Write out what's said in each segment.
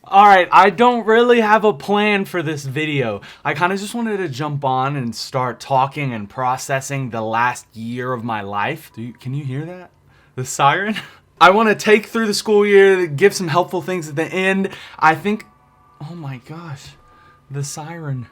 Alright, I don't really have a plan for this video. I kind of just wanted to jump on and start talking and processing the last year of my life. Can you hear that? The siren? I want to take through the school year, give some helpful things at the end. I think, oh my gosh, the siren.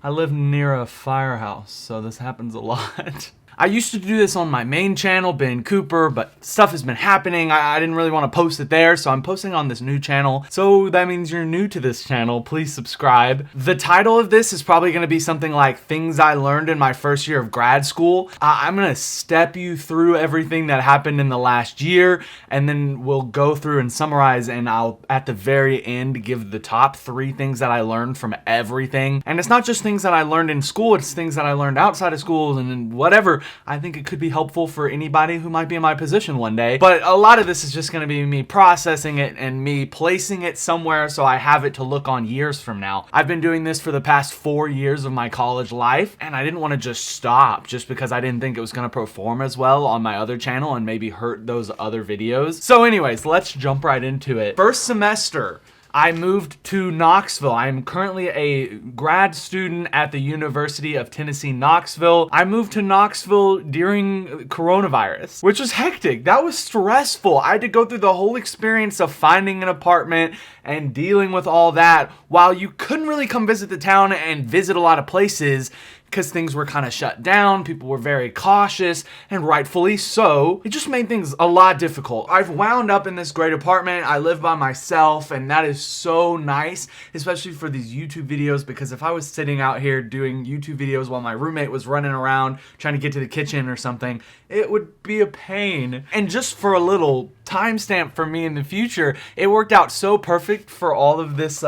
I live near a firehouse, so this happens a lot. I used to do this on my main channel, Ben Cooper, but stuff has been happening. I didn't really want to post it there, so I'm posting on this new channel. So that means you're new to this channel. Please subscribe. The title of this is probably going to be something like Things I Learned in My First Year of Grad School. I'm going to step you through everything that happened in the last year, and then we'll go through and summarize, and I'll, at the very end, give the top 3 things that I learned from everything. And it's not just things that I learned in school, it's things that I learned outside of school and whatever. I think it could be helpful for anybody who might be in my position one day. But a lot of this is just going to be me processing it and me placing it somewhere so I have it to look on years from now. I've been doing this for the past 4 years of my college life, and I didn't want to just stop just because I didn't think it was going to perform as well on my other channel and maybe hurt those other videos. So anyways, let's jump right into it. First semester, I moved to Knoxville. I am currently a grad student at the University of Tennessee, Knoxville. I moved to Knoxville during coronavirus, which was hectic. That was stressful. I had to go through the whole experience of finding an apartment and dealing with all that while you couldn't really come visit the town and visit a lot of places because things were kind of shut down. People were very cautious, and rightfully so. It just made things a lot difficult. I've wound up in this great apartment. I live by myself, and that is so nice, especially for these YouTube videos, because if I was sitting out here doing YouTube videos while my roommate was running around trying to get to the kitchen or something, it would be a pain. And just for a little timestamp for me in the future, it worked out so perfect for all of this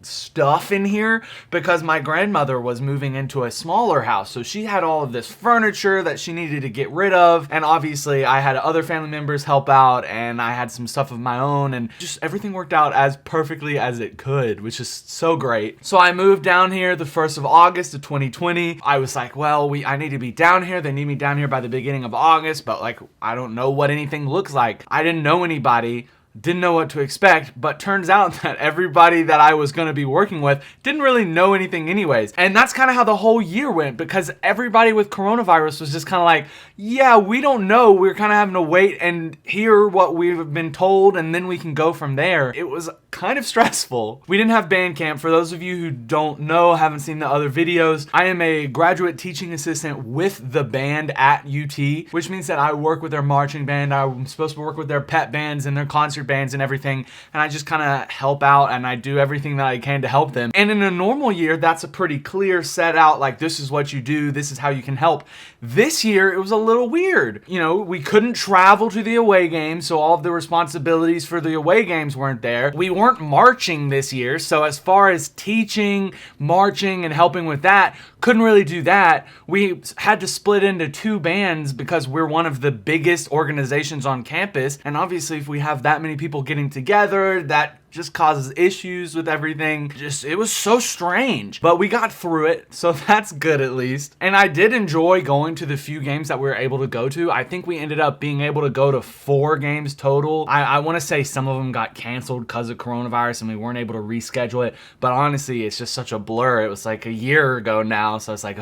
stuff in here because my grandmother was moving into a smaller house, so she had all of this furniture that she needed to get rid of, and obviously I had other family members help out, and I had some stuff of my own, and just everything worked out as perfectly as it could, which is so great. So I moved down here the 1st of August of 2020. I was like, well, I need to be down here. They need me down here by the beginning of August, but I don't know what anything looks like. I didn't know anybody. Didn't know what to expect, but turns out that everybody that I was going to be working with didn't really know anything anyways. And that's kind of how the whole year went, because everybody with coronavirus was just kind of like, yeah, we don't know. We're kind of having to wait and hear what we've been told, and then we can go from there. It was kind of stressful. We didn't have band camp. For those of you who don't know, haven't seen the other videos, I am a graduate teaching assistant with the band at UT, which means that I work with their marching band. I'm supposed to work with their pep bands and their concert bands and everything, and I just kind of help out and I do everything that I can to help them. And in a normal year, that's a pretty clear set out, like, this is what you do, this is how you can help. This year, it was a little weird. You know, we couldn't travel to the away games, so all of the responsibilities for the away games weren't there. We weren't marching this year, so as far as teaching, marching, and helping with that, couldn't really do that. We had to split into 2 bands because we're one of the biggest organizations on campus, and obviously if we have that many people getting together, that just causes issues with everything. It was so strange, but we got through it, so that's good at least. And I did enjoy going to the few games that we were able to go to. I think we ended up being able to go to 4 games total. I want to say some of them got canceled because of coronavirus and we weren't able to reschedule it, but honestly, it's just such a blur. It was like a year ago now, so it's like,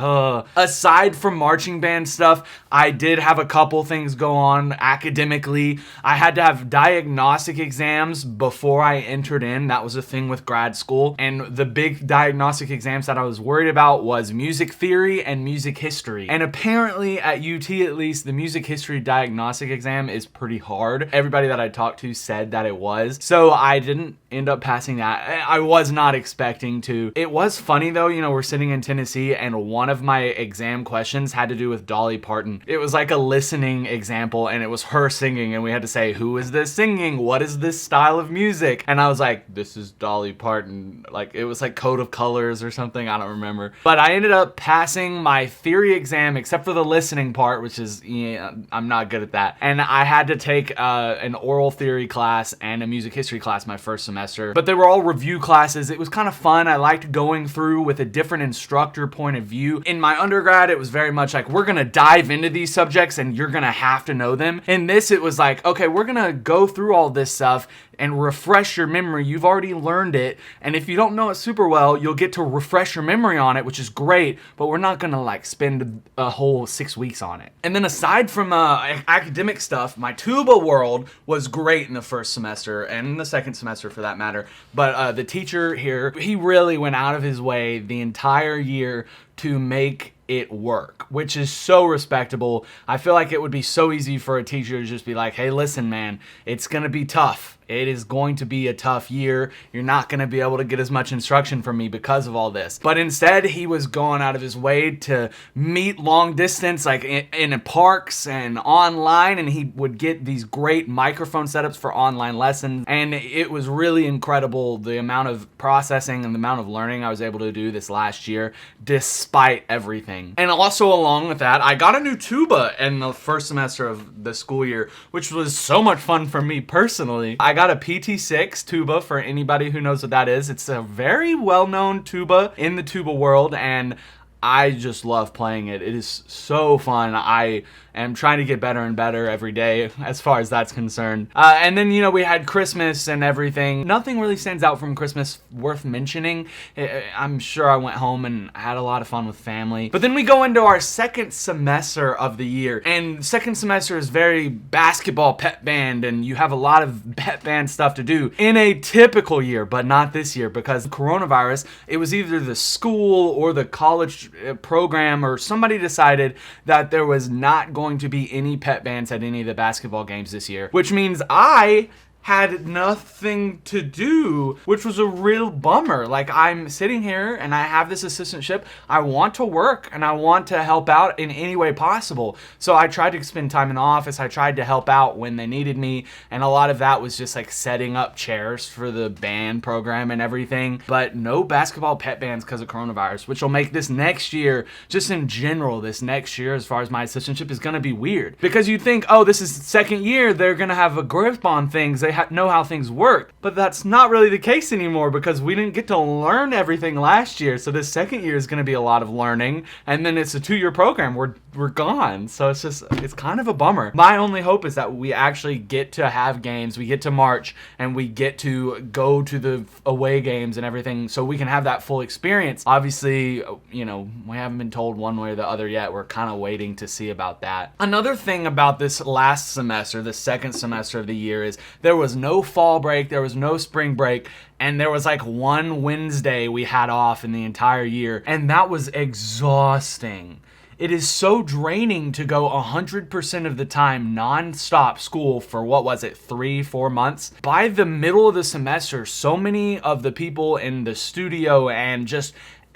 Aside from marching band stuff, I did have a couple things go on academically. I had to have diagnostic exams before I entered in. That was a thing with grad school, and the big diagnostic exams that I was worried about was music theory and music history. And apparently at UT, at least, the music history diagnostic exam is pretty hard. Everybody that I talked to said that it was, so I didn't end up passing that. I was not expecting to. It was funny though, you know, we're sitting in Tennessee and one of my exam questions had to do with Dolly Parton. It was like a listening example and it was her singing, and we had to say, who is this singing? What is this style of music? And I was like, this is Dolly Parton. Like, it was like Code of Colors or something, I don't remember. But I ended up passing my theory exam except for the listening part, which is, yeah, I'm not good at that. And I had to take an oral theory class and a music history class my first semester, but they were all review classes. It was kind of fun. I liked going through with a different instructor point of view. In my undergrad, it was very much like, we're gonna dive into these subjects and you're gonna have to know them. In this, it was like, okay, we're gonna go through all this stuff. and refresh your memory. You've already learned it, and if you don't know it super well, you'll get to refresh your memory on it, which is great, but we're not gonna like spend a whole 6 weeks on it. And then aside from academic stuff, my tuba world was great in the first semester and in the second semester for that matter, but the teacher here, he really went out of his way the entire year to make it work, which is so respectable. I feel like it would be so easy for a teacher to just be like, hey, listen, man, it's gonna be tough. It is going to be a tough year. You're not going to be able to get as much instruction from me because of all this. But instead, he was going out of his way to meet long distance, like in parks and online, and he would get these great microphone setups for online lessons. And it was really incredible, the amount of processing and the amount of learning I was able to do this last year, despite everything. And also along with that, I got a new tuba in the first semester of the school year, which was so much fun for me personally. I got a PT6 tuba, for anybody who knows what that is. It's a very well-known tuba in the tuba world, and I just love playing it. It is so fun. I am trying to get better and better every day as far as that's concerned. And then, you know, we had Christmas and everything. Nothing really stands out from Christmas worth mentioning. I'm sure I went home and had a lot of fun with family. But then we go into our second semester of the year. And second semester is very basketball pep band, and you have a lot of pep band stuff to do in a typical year, but not this year because coronavirus. It was either the school or the college program, or somebody decided that there was not going to be any pep bands at any of the basketball games this year, which means I had nothing to do, which was a real bummer. Like, I'm sitting here and I have this assistantship. I want to work and I want to help out in any way possible. So I tried to spend time in the office. I tried to help out when they needed me. And a lot of that was just like setting up chairs for the band program and everything. But no basketball pep bands because of coronavirus, which will make this next year, just in general, this next year, as far as my assistantship, is going to be weird. Because you think, oh, this is the second year, they're going to have a grip on things. They know how things work, but that's not really the case anymore because we didn't get to learn everything last year. So this second year is going to be a lot of learning, and then it's a 2-year program. We're gone. So it's kind of a bummer. My only hope is that we actually get to have games, we get to march, and we get to go to the away games and everything, so we can have that full experience. Obviously, you know, we haven't been told one way or the other yet. We're kind of waiting to see about that. Another thing about this last semester, the second semester of the year, is there was no fall break, there was no spring break, and there was like one Wednesday we had off in the entire year, and that was exhausting. It is so draining to go 100% of the time non-stop school for, what was it, 3-4 months? By the middle of the semester, so many of the people in the studio and just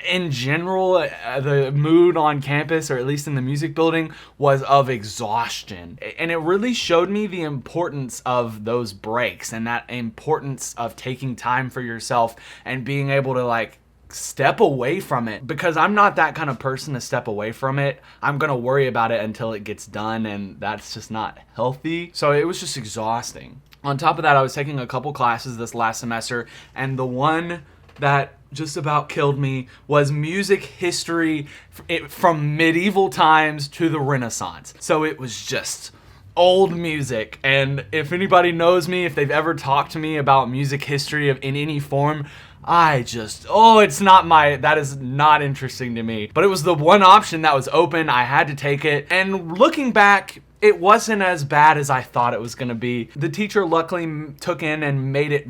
in general, the mood on campus, or at least in the music building, was of exhaustion. And it really showed me the importance of those breaks and that importance of taking time for yourself and being able to like step away from it, because I'm not that kind of person to step away from it. I'm gonna worry about it until it gets done, and that's just not healthy. So it was just exhausting. On top of that, I was taking a couple classes this last semester, and the one that just about killed me was music history from medieval times to the Renaissance. So it was just old music, and if anybody knows me, if they've ever talked to me about music history in any form, that is not interesting to me. But it was the one option that was open. I had to take it, and looking back, it wasn't as bad as I thought it was gonna be. The teacher luckily took in and made it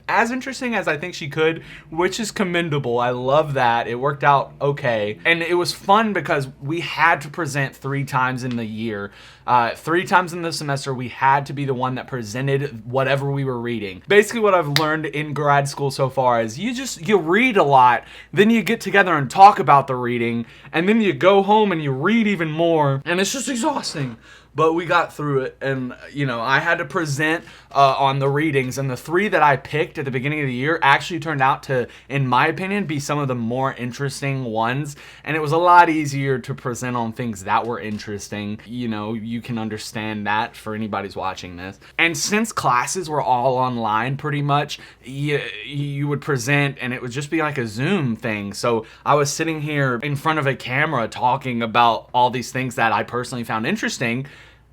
as interesting as I think she could, which is commendable. I love that. It worked out okay. And it was fun because we had to present 3 times in the year. 3 times in the semester, we had to be the one that presented whatever we were reading. Basically, what I've learned in grad school so far is you read a lot, then you get together and talk about the reading, and then you go home and you read even more, and it's just exhausting. But we got through it, and you know, I had to present on the readings, and the 3 that I picked at the beginning of the year actually turned out to, in my opinion, be some of the more interesting ones, and it was a lot easier to present on things that were interesting. You know, you can understand that for anybody's watching this. And since classes were all online pretty much, you would present and it would just be like a Zoom thing. So I was sitting here in front of a camera talking about all these things that I personally found interesting,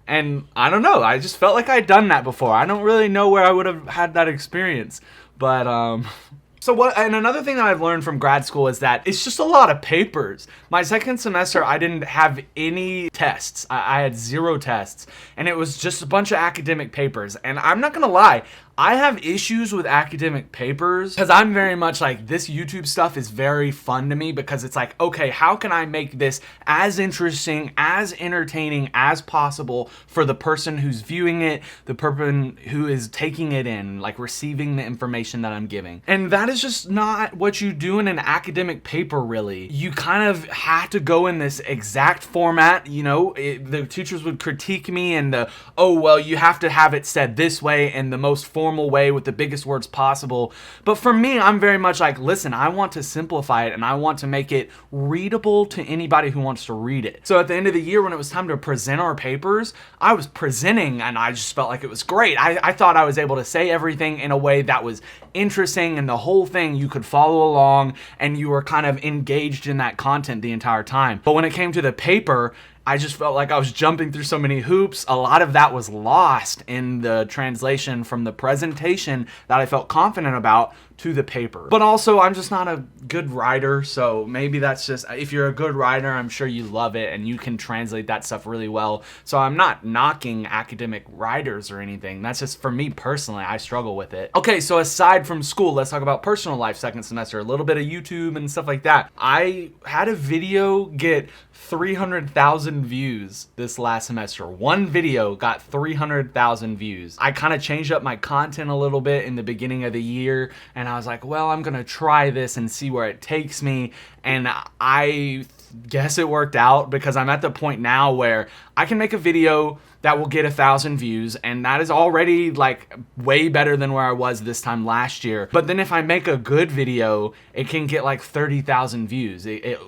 And I don't know, I just felt like I'd done that before. I don't really know where I would have had that experience. But, and another thing that I've learned from grad school is that it's just a lot of papers. My second semester, I didn't have any tests. I had 0 tests, and it was just a bunch of academic papers. And I'm not gonna lie, I have issues with academic papers because I'm very much like, this YouTube stuff is very fun to me because it's like, okay, how can I make this as interesting, as entertaining as possible for the person who's viewing it, the person who is taking it in, like receiving the information that I'm giving. And that is just not what you do in an academic paper, really. You kind of have to go in this exact format, you know, the teachers would critique me and oh, well, you have to have it said this way in the most formal way with the biggest words possible. But for me, I'm very much like, listen, I want to simplify it and I want to make it readable to anybody who wants to read it. So at the end of the year, when it was time to present our papers, I was presenting and I just felt like it was great. I thought I was able to say everything in a way that was interesting, and the whole thing you could follow along and you were kind of engaged in that content the entire time. But when it came to the paper, I just felt like I was jumping through so many hoops. A lot of that was lost in the translation from the presentation that I felt confident about to the paper. But also, I'm just not a good writer, so maybe that's just, if you're a good writer, I'm sure you love it and you can translate that stuff really well. So I'm not knocking academic writers or anything. That's just, for me personally, I struggle with it. Okay, so aside from school, let's talk about personal life second semester, a little bit of YouTube and stuff like that. I had a video get 300,000 views this last semester. One video got 300,000 views. I kind of changed up my content a little bit in the beginning of the year, and I was like, well, I'm gonna try this and see where it takes me. And I guess it worked out, because I'm at the point now where I can make a video that will get 1,000 views, and that is already like way better than where I was this time last year. But then if I make a good video, it can get like 30,000 views,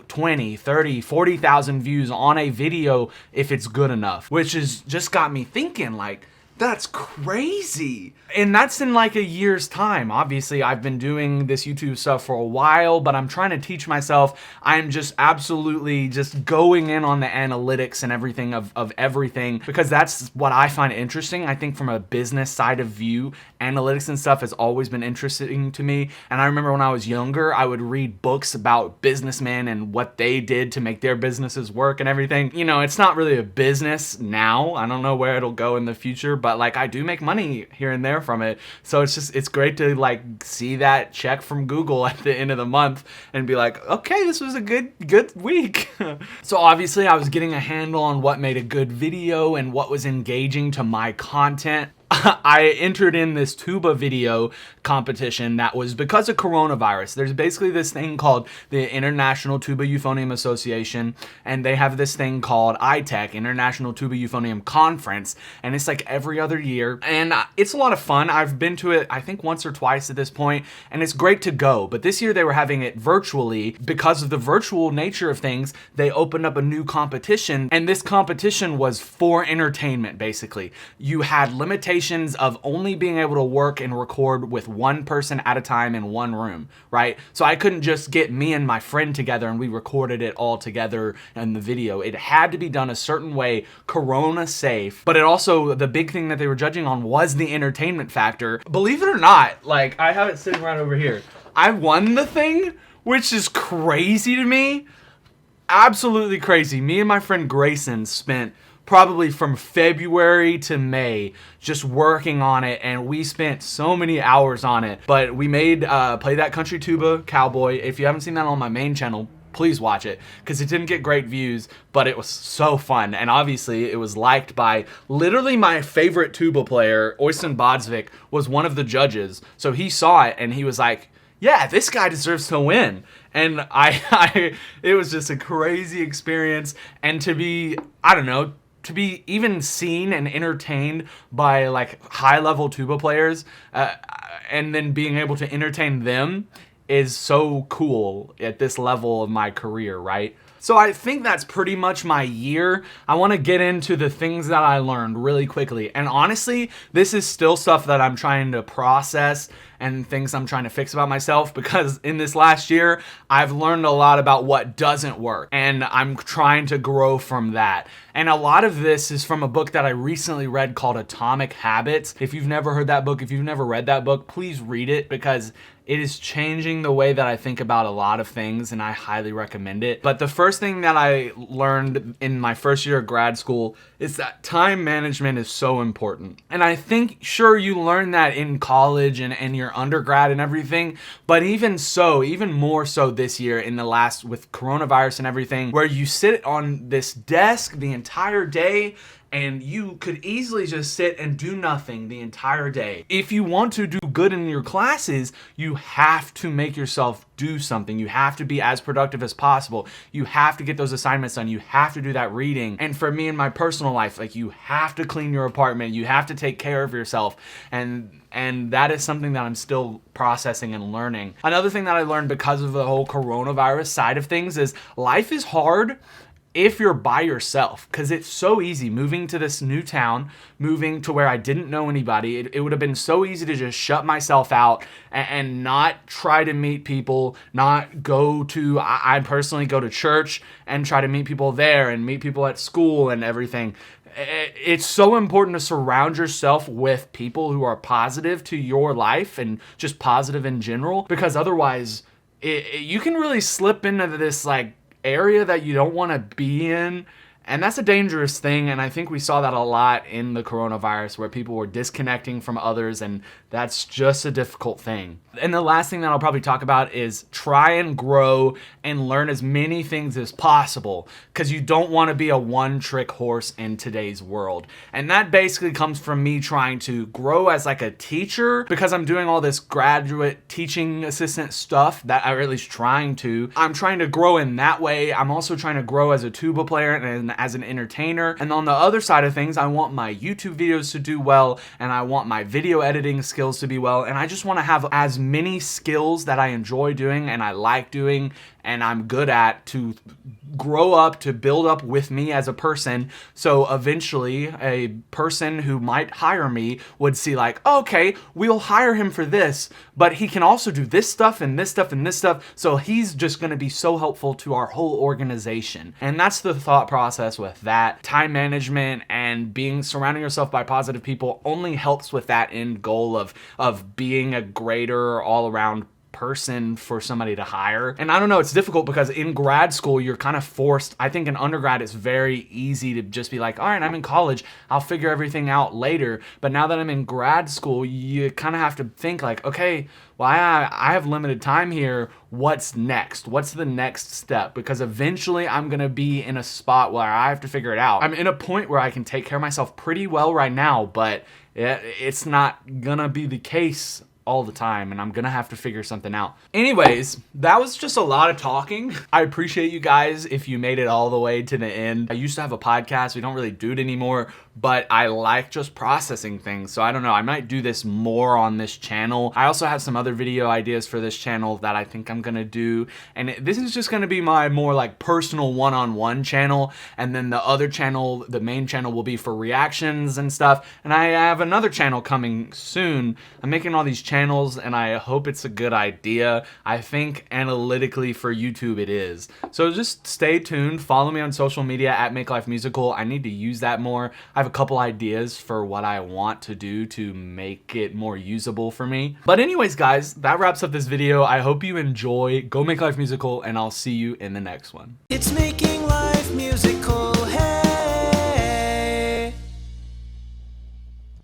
20, 30, 40,000 views on a video if it's good enough, which is just got me thinking, like, that's crazy. And that's in like a year's time. Obviously, I've been doing this YouTube stuff for a while, but I'm trying to teach myself. I'm just absolutely just going in on the analytics and everything of everything, because that's what I find interesting. I think from a business side of view, analytics and stuff has always been interesting to me. And I remember when I was younger, I would read books about businessmen and what they did to make their businesses work and everything. You know, it's not really a business now. I don't know where it'll go in the future, but like, I do make money here and there from it. So it's great to like see that check from Google at the end of the month and be like, okay, this was a good week. So obviously I was getting a handle on what made a good video and what was engaging to my content. I entered in this tuba video competition that was because of coronavirus. There's basically this thing called the International Tuba Euphonium Association, and they have this thing called ITEC, International Tuba Euphonium Conference, and it's like every other year, and it's a lot of fun. I've been to it, I think, once or twice at this point, and it's great to go. But this year they were having it virtually. Because of the virtual nature of things, they opened up a new competition, and this competition was for entertainment, basically. You had limitations of only being able to work and record with one person at a time in one room, right? So I couldn't just get me and my friend together and we recorded it all together in the video. It had to be done a certain way, corona safe. But it also, the big thing that they were judging on was the entertainment factor. Believe it or not, like, I have it sitting right over here. I won the thing, which is crazy to me. Absolutely crazy. Me and my friend Grayson spent probably from February to May just working on it, and we spent so many hours on it. But we made Play That Country Tuba Cowboy. If you haven't seen that on my main channel, please watch it, because it didn't get great views, but it was so fun. And obviously it was liked by literally my favorite tuba player. Oystein Bodsvik was one of the judges, so he saw it and he was like, yeah, this guy deserves to win. And it was just a crazy experience. And to be, I don't know, to be even seen and entertained by like high-level tuba players, and then being able to entertain them is so cool at this level of my career, right? So I think that's pretty much my year. I want to get into the things that I learned really quickly. And honestly, this is still stuff that I'm trying to process and things I'm trying to fix about myself, because in this last year, I've learned a lot about what doesn't work, and I'm trying to grow from that. And a lot of this is from a book that I recently read called Atomic Habits. If you've never heard that book, if you've never read that book, please read it, because it is changing the way that I think about a lot of things, and I highly recommend it. But the first thing that I learned in my first year of grad school is that time management is so important. And I think, sure, you learn that in college and your undergrad and everything, but even more so this year with coronavirus and everything, where you sit on this desk the entire day, and you could easily just sit and do nothing the entire day. If you want to do good in your classes, you have to make yourself do something. You have to be as productive as possible. You have to get those assignments done. You have to do that reading. And for me in my personal life, like, you have to clean your apartment. You have to take care of yourself. And that is something that I'm still processing and learning. Another thing that I learned because of the whole coronavirus side of things is life is hard if you're by yourself, because it's so easy moving to this new town, moving to where I didn't know anybody. It would have been so easy to just shut myself out and not try to meet people, not go to, I personally go to church and try to meet people there and meet people at school and everything. It's so important to surround yourself with people who are positive to your life and just positive in general, because otherwise you can really slip into this like area that you don't want to be in, and that's a dangerous thing. And I think we saw that a lot in the coronavirus, where people were disconnecting from others, and that's just a difficult thing. And the last thing that I'll probably talk about is try and grow and learn as many things as possible, because you don't want to be a one-trick horse in today's world. And that basically comes from me trying to grow as like a teacher, because I'm doing all this graduate teaching assistant stuff that I'm at least trying to. I'm trying to grow in that way. I'm also trying to grow as a tuba player and as an entertainer. And on the other side of things, I want my YouTube videos to do well, and I want my video editing skills to be well, and I just want to have as many skills that I enjoy doing and I like doing and I'm good at to grow up, to build up with me as a person. So eventually a person who might hire me would see like, okay, we'll hire him for this, but he can also do this stuff and this stuff and this stuff. So he's just going to be so helpful to our whole organization. And that's the thought process with that. Time management and surrounding yourself by positive people only helps with that end goal of being a greater all around person for somebody to hire. And I don't know, it's difficult because in grad school, you're kind of forced. I think in undergrad, it's very easy to just be like, all right, I'm in college, I'll figure everything out later. But now that I'm in grad school, you kind of have to think like, okay, well, I have limited time here. What's next? What's the next step? Because eventually I'm going to be in a spot where I have to figure it out. I'm in a point where I can take care of myself pretty well right now, but it's not going to be the case all the time, and I'm gonna have to figure something out. Anyways, that was just a lot of talking. I appreciate you guys if you made it all the way to the end. I used to have a podcast. We don't really do it anymore, but I like just processing things. So I don't know, I might do this more on this channel. I also have some other video ideas for this channel that I think I'm gonna do. And this is just gonna be my more like personal one-on-one channel. And then the other channel, the main channel, will be for reactions and stuff. And I have another channel coming soon. I'm making all these channels and I hope it's a good idea. I think analytically for YouTube it is. So just stay tuned. Follow me on social media at Make Life Musical. I need to use that more. I have a couple ideas for what I want to do to make it more usable for me. But anyways, guys, that wraps up this video. I hope you enjoy. Go Make Life Musical, and I'll see you in the next one. It's making life musical. Hey.